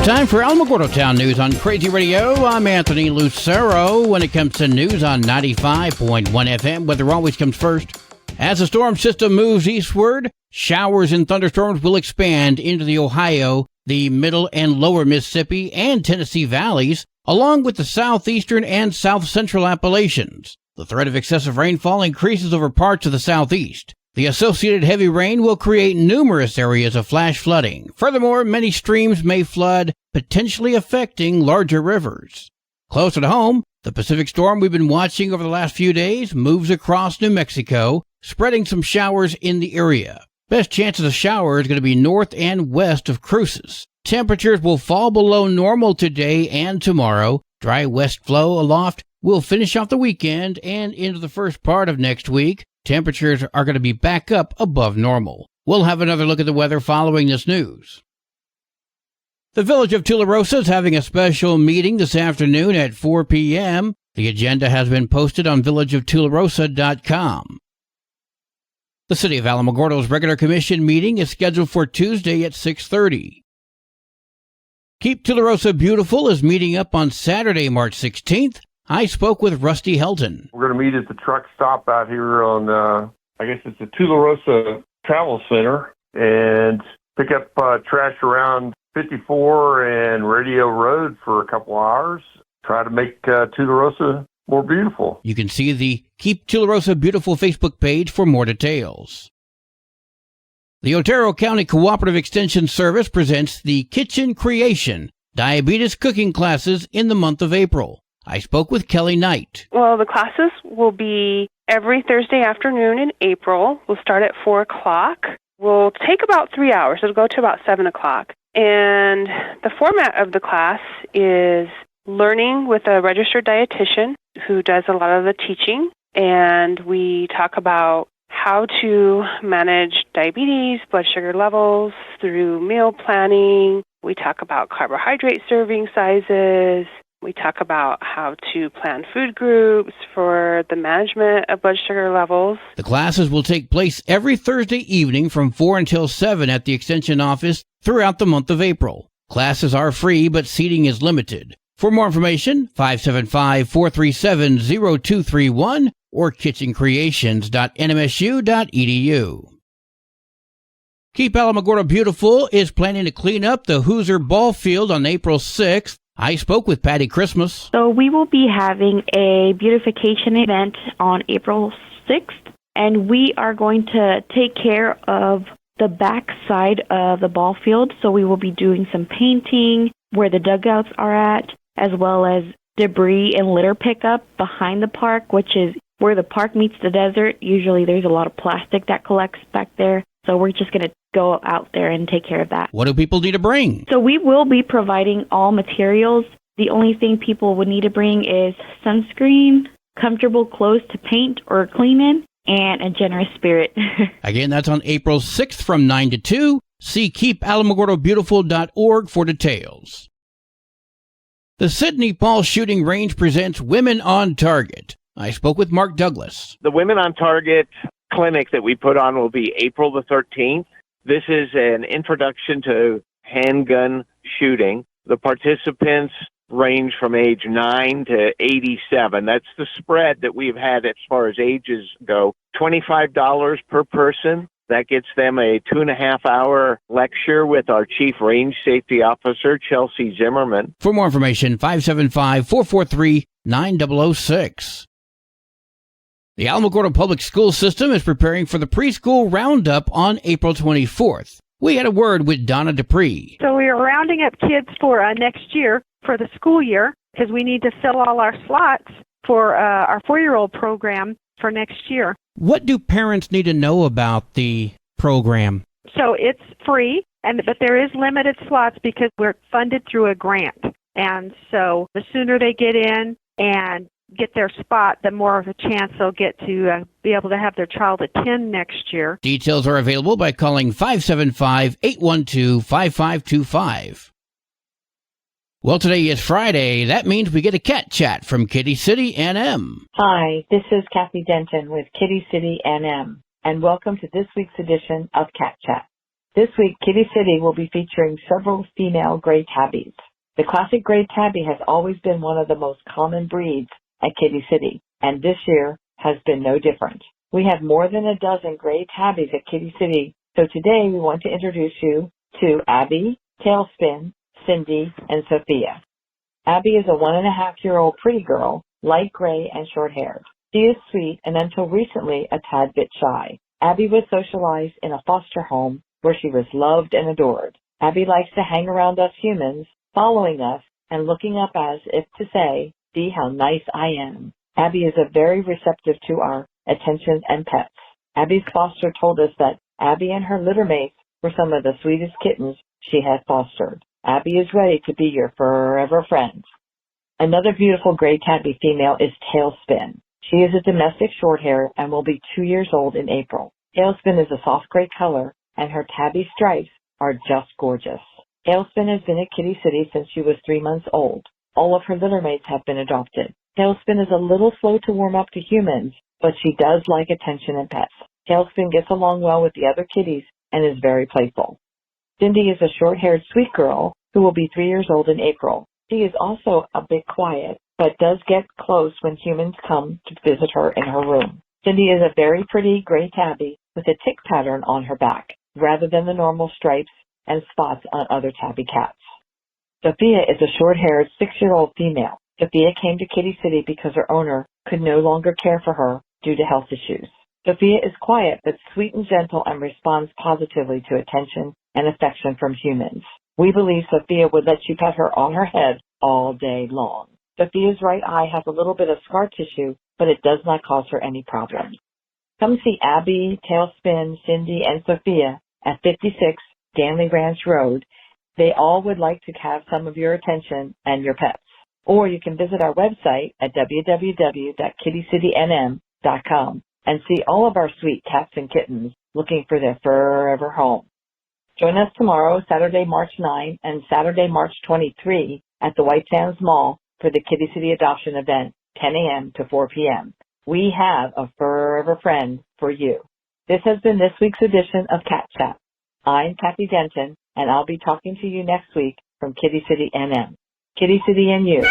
Time for Alamogordo Town News on Crazy Radio. I'm Anthony Lucero. When it comes to news on 95.1 FM, weather always comes first. As the storm system moves eastward, showers and thunderstorms will expand into the Ohio, the middle and lower Mississippi, and Tennessee valleys, along with the southeastern and south central Appalachians. The threat of excessive rainfall increases over parts of the southeast. The associated heavy rain will create numerous areas of flash flooding. Furthermore, many streams may flood, potentially affecting larger rivers. Closer to home, the Pacific storm we've been watching over the last few days moves across New Mexico, spreading some showers in the area. Best chances of showers are going to be north and west of Cruces. Temperatures will fall below normal today and tomorrow. Dry west flow aloft will finish off the weekend and into the first part of next week. Temperatures are going to be back up above normal. We'll have another look at the weather following this news. The village of Tularosa is having a special meeting this afternoon at 4 p.m. The agenda has been posted on villageoftularosa.com. The City of Alamogordo's regular commission meeting is scheduled for Tuesday at 6:30. Keep Tularosa Beautiful is meeting up on Saturday, March 16th. I spoke with Rusty Helton. We're going to meet at the truck stop out here on, I guess it's the Tularosa Travel Center, and pick up trash around 54 and Radio Road for a couple hours. Try to make Tularosa more beautiful. You can see the Keep Tularosa Beautiful Facebook page for more details. The Otero County Cooperative Extension Service presents the Kitchen Creation Diabetes Cooking Classes in the month of April. I spoke with Kelly Knight. Well, the classes will be every Thursday afternoon in April. We'll start at 4 o'clock. We'll take about 3 hours. It'll go to about 7 o'clock. And the format of the class is learning with a registered dietitian who does a lot of the teaching. And we talk about how to manage diabetes, blood sugar levels through meal planning. We talk about carbohydrate serving sizes. We talk about how to plan food groups for the management of blood sugar levels. The classes will take place every Thursday evening from 4 until 7 at the Extension office throughout the month of April. Classes are free, but seating is limited. For more information, 575-437-0231 or kitchencreations.nmsu.edu. Keep Alamogordo Beautiful is planning to clean up the Hoosier Ball Field on April 6th. I spoke with Patty Christmas. So we will be having a beautification event on April 6th, and we are going to take care of the back side of the ball field. So we will be doing some painting where the dugouts are at, as well as debris and litter pickup behind the park, which is where the park meets the desert. Usually there's a lot of plastic that collects back there. So we're just going to go out there and take care of that. What do people need to bring? So we will be providing all materials. The only thing people would need to bring is sunscreen, comfortable clothes to paint or clean in, and a generous spirit. Again, that's on April 6th from 9 to 2. See keepalamogordobeautiful.org for details. The Sidney Paul Shooting Range presents Women on Target. I spoke with Mark Douglas. The Women on Target clinic that we put on will be April the 13th. This is an introduction to handgun shooting. The participants range from age 9 to 87. That's the spread that we've had as far as ages go. $25 per person. That gets them a 2.5-hour lecture with our Chief Range Safety Officer, Chelsea Zimmerman. For more information, 575-443-9006. The Alamogordo Public School System is preparing for the preschool roundup on April 24th. We had a word with Donna Dupree. So we are rounding up kids for next year, for the school year, because we need to fill all our slots for our 4-year-old program for next year. What do parents need to know about the program? So it's free, but there is limited slots because we're funded through a grant. And so the sooner they get in and get their spot, the more of a chance they'll get to be able to have their child attend next year. Details are available by calling 575-812-5525. Well, today is Friday. That means we get a cat chat from Kitty City NM. Hi, this is Kathy Denton with Kitty City NM, and welcome to this week's edition of Cat Chat. This week, Kitty City will be featuring several female gray tabbies. The classic gray tabby has always been one of the most common breeds at Kitty City, and this year has been no different. We have more than a dozen gray tabbies at Kitty City, so today we want to introduce you to Abby, Tailspin, Cindy, and Sophia. Abby is a 1.5-year-old pretty girl, light gray and short-haired. She is sweet and until recently a tad bit shy. Abby was socialized in a foster home where she was loved and adored. Abby likes to hang around us humans, following us and looking up as if to say, "See how nice I am." Abby is very receptive to our attention and pets. Abby's foster told us that Abby and her litter mates were some of the sweetest kittens she had fostered. Abby is ready to be your forever friend. Another beautiful gray tabby female is Tailspin. She is a domestic short-hair and will be 2 years old in April. Tailspin is a soft gray color, and her tabby stripes are just gorgeous. Tailspin has been at Kitty City since she was 3 months old. All of her litter mates have been adopted. Tailspin is a little slow to warm up to humans, but she does like attention and pets. Tailspin gets along well with the other kitties and is very playful. Cindy is a short-haired sweet girl who will be 3 years old in April. She is also a bit quiet, but does get close when humans come to visit her in her room. Cindy is a very pretty gray tabby with a tick pattern on her back, rather than the normal stripes and spots on other tabby cats. Sophia is a short-haired 6-year-old female. Sophia came to Kitty City because her owner could no longer care for her due to health issues. Sophia is quiet but sweet and gentle and responds positively to attention and affection from humans. We believe Sophia would let you pet her on her head all day long. Sophia's right eye has a little bit of scar tissue, but it does not cause her any problems. Come see Abby, Tailspin, Cindy, and Sophia at 56 Stanley Ranch Road. They all would like to have some of your attention and your pets. Or you can visit our website at www.kittycitynm.com and see all of our sweet cats and kittens looking for their forever home. Join us tomorrow, Saturday, March 9 and Saturday, March 23 at the White Sands Mall for the Kitty City Adoption event, 10 a.m. to 4 p.m. We have a forever friend for you. This has been this week's edition of Cat Chat. I'm Kathy Denton, and I'll be talking to you next week from Kitty City NM. Kitty City and you.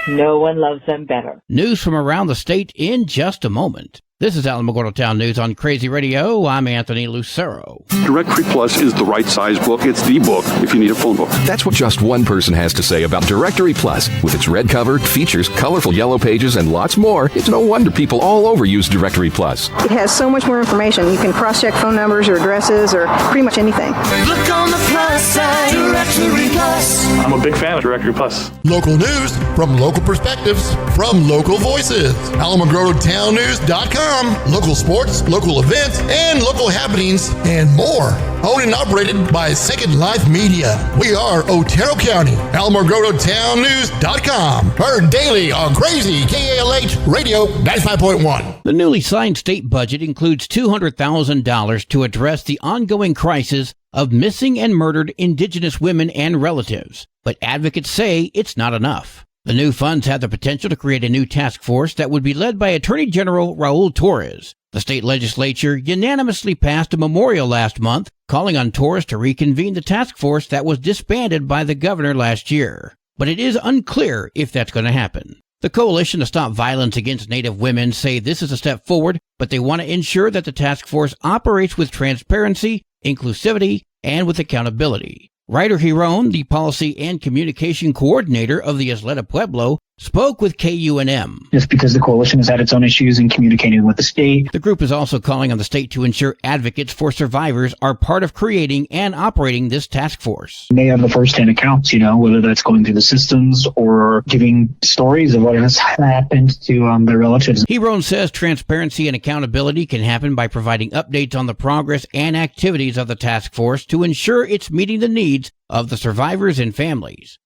No one loves them better. News from around the state in just a moment. This is Alamogordo Town News on Crazy Radio. I'm Anthony Lucero. Directory Plus is the right size book. It's the book if you need a phone book. That's what just one person has to say about Directory Plus. With its red cover, features, colorful yellow pages, and lots more, it's no wonder people all over use Directory Plus. It has so much more information. You can cross-check phone numbers or addresses or pretty much anything. Look on the plus side, Directory Plus. I'm a big fan of Directory Plus. Local news from local perspectives from local voices. AlamogordoTownNews.com. Local sports, local events, and local happenings, and more. Owned and operated by Second Life Media. We are Otero County. AlamogordoTownNews.com. Heard daily on Crazy KALH Radio 95.1. The newly signed state budget includes $200,000 to address the ongoing crisis of missing and murdered Indigenous women and relatives. But advocates say it's not enough. The new funds have the potential to create a new task force that would be led by Attorney General Raul Torres. The state legislature unanimously passed a memorial last month calling on Torres to reconvene the task force that was disbanded by the governor last year. But it is unclear if that's going to happen. The Coalition to Stop Violence Against Native Women say this is a step forward, but they want to ensure that the task force operates with transparency, inclusivity, and with accountability. Ryder Giron, the Policy and Communication Coordinator of the Isleta Pueblo, spoke with KUNM. Just because the coalition has had its own issues in communicating with the state. The group is also calling on the state to ensure advocates for survivors are part of creating and operating this task force. They have the first-hand accounts, whether that's going through the systems or giving stories of what has happened to their relatives. Giron says transparency and accountability can happen by providing updates on the progress and activities of the task force to ensure it's meeting the needs of the survivors and families.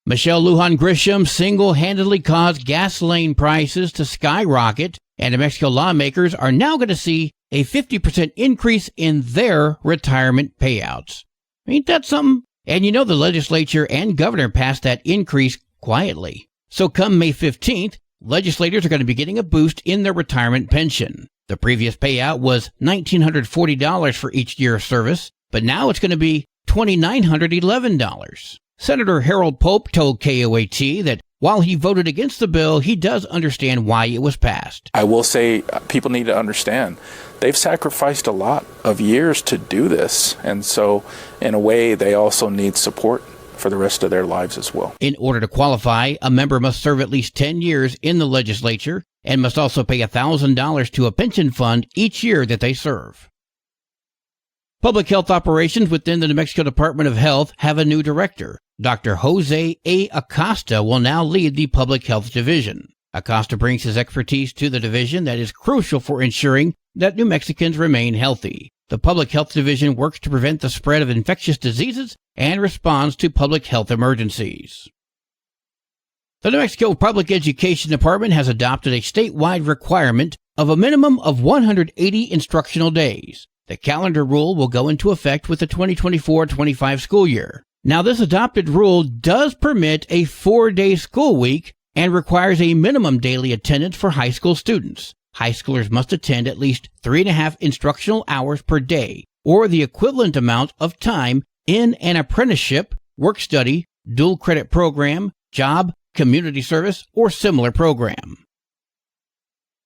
Michelle Lujan Grisham single-handedly caused gasoline prices to skyrocket, and New Mexico lawmakers are now going to see a 50% increase in their retirement payouts. Ain't that something? And the legislature and governor passed that increase quietly. So come May 15th, legislators are going to be getting a boost in their retirement pension. The previous payout was $1,940 for each year of service, but now it's going to be $2,911. Senator Harold Pope told KOAT that while he voted against the bill, he does understand why it was passed. I will say people need to understand they've sacrificed a lot of years to do this, and so in a way they also need support for the rest of their lives as well. In order to qualify, a member must serve at least 10 years in the legislature and must also pay $1,000 to a pension fund each year that they serve. Public health operations within the New Mexico Department of Health have a new director. Dr. Jose A. Acosta will now lead the Public Health Division. Acosta brings his expertise to the division that is crucial for ensuring that New Mexicans remain healthy. The Public Health Division works to prevent the spread of infectious diseases and responds to public health emergencies. The New Mexico Public Education Department has adopted a statewide requirement of a minimum of 180 instructional days. The calendar rule will go into effect with the 2024-25 school year. Now, this adopted rule does permit a 4-day school week and requires a minimum daily attendance for high school students. High schoolers must attend at least 3.5 instructional hours per day, or the equivalent amount of time in an apprenticeship, work study, dual credit program, job, community service, or similar program.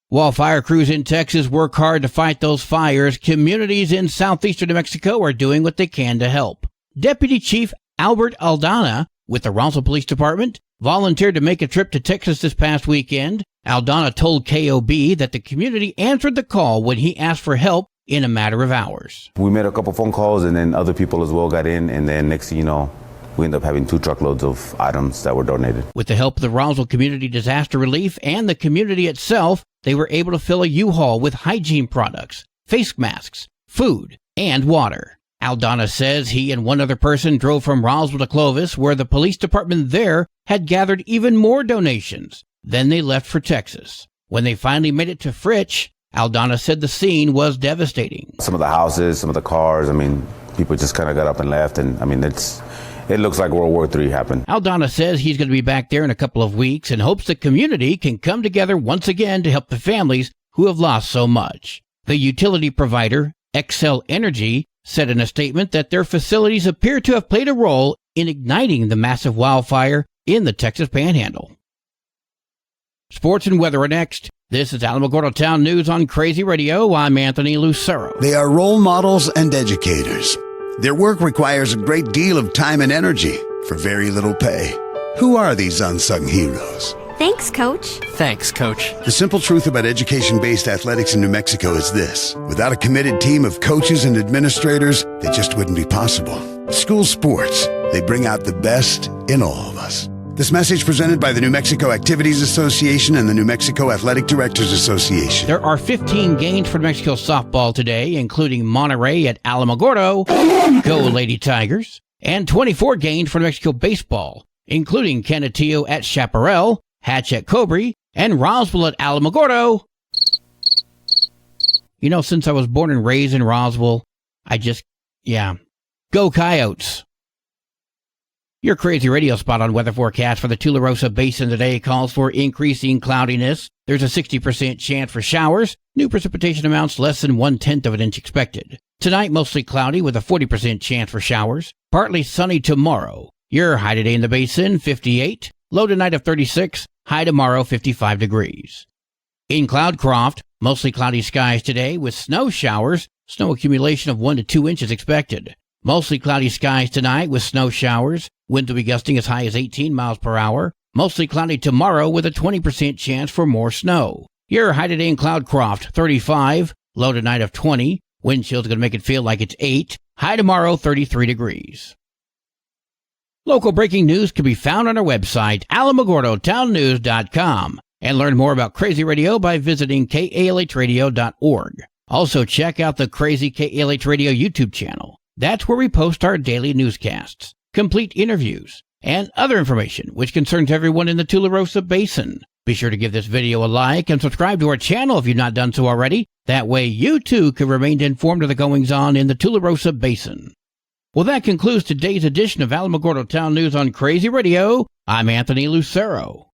While fire crews in Texas work hard to fight those fires, communities in southeastern New Mexico are doing what they can to help. Deputy Chief Albert Aldana with the Roswell Police Department volunteered to make a trip to Texas this past weekend. Aldana told KOB that the community answered the call when he asked for help in a matter of hours. We made a couple phone calls, and then other people as well got in, and then next thing you know, we ended up having 2 truckloads of items that were donated. With the help of the Roswell Community Disaster Relief and the community itself, they were able to fill a U-Haul with hygiene products, face masks, food, and water. Aldana says he and one other person drove from Roswell to Clovis, where the police department there had gathered even more donations. Then they left for Texas. When they finally made it to Fritch, Aldana said the scene was devastating. Some of the houses, some of the cars, people just kind of got up and left, and it looks like World War III happened. Aldana says he's going to be back there in a couple of weeks and hopes the community can come together once again to help the families who have lost so much. The utility provider, Xcel Energy, said in a statement that their facilities appear to have played a role in igniting the massive wildfire in the Texas Panhandle. Sports and weather are next. This is Alamogordo Town News on Crazy Radio. I'm Anthony Lucero. They are role models and educators. Their work requires a great deal of time and energy for very little pay. Who are these unsung heroes? Thanks, Coach. Thanks, Coach. The simple truth about education-based athletics in New Mexico is this. Without a committed team of coaches and administrators, they just wouldn't be possible. School sports, they bring out the best in all of us. This message presented by the New Mexico Activities Association and the New Mexico Athletic Directors Association. There are 15 games for New Mexico softball today, including Monterey at Alamogordo, go Lady Tigers, and 24 games for New Mexico baseball, including Canutillo at Chaparral, Hatch at Cobre, and Roswell at Alamogordo. You know, since I was born and raised in Roswell, go Coyotes. Your Crazy Radio spot on weather forecast for the Tularosa Basin today calls for increasing cloudiness. There's a 60% chance for showers. New precipitation amounts less than 1/10 of an inch expected. Tonight, mostly cloudy with a 40% chance for showers. Partly sunny tomorrow. Your high today in the basin, 58. Low tonight of 36. High tomorrow, 55 degrees. In Cloudcroft, mostly cloudy skies today with snow showers. Snow accumulation of 1 to 2 inches expected. Mostly cloudy skies tonight with snow showers. Winds will be gusting as high as 18 miles per hour. Mostly cloudy tomorrow with a 20% chance for more snow. Your high today in Cloudcroft, 35. Low tonight of 20. Wind chill's going to make it feel like it's 8. High tomorrow, 33 degrees. Local breaking news can be found on our website, alamogordotownnews.com, and learn more about Crazy Radio by visiting kalhradio.org. Also, check out the Crazy KALH Radio YouTube channel. That's where we post our daily newscasts, complete interviews, and other information which concerns everyone in the Tularosa Basin. Be sure to give this video a like and subscribe to our channel if you've not done so already. That way you too can remain informed of the goings-on in the Tularosa Basin. Well, that concludes today's edition of Alamogordo Town News on Crazy Radio. I'm Anthony Lucero.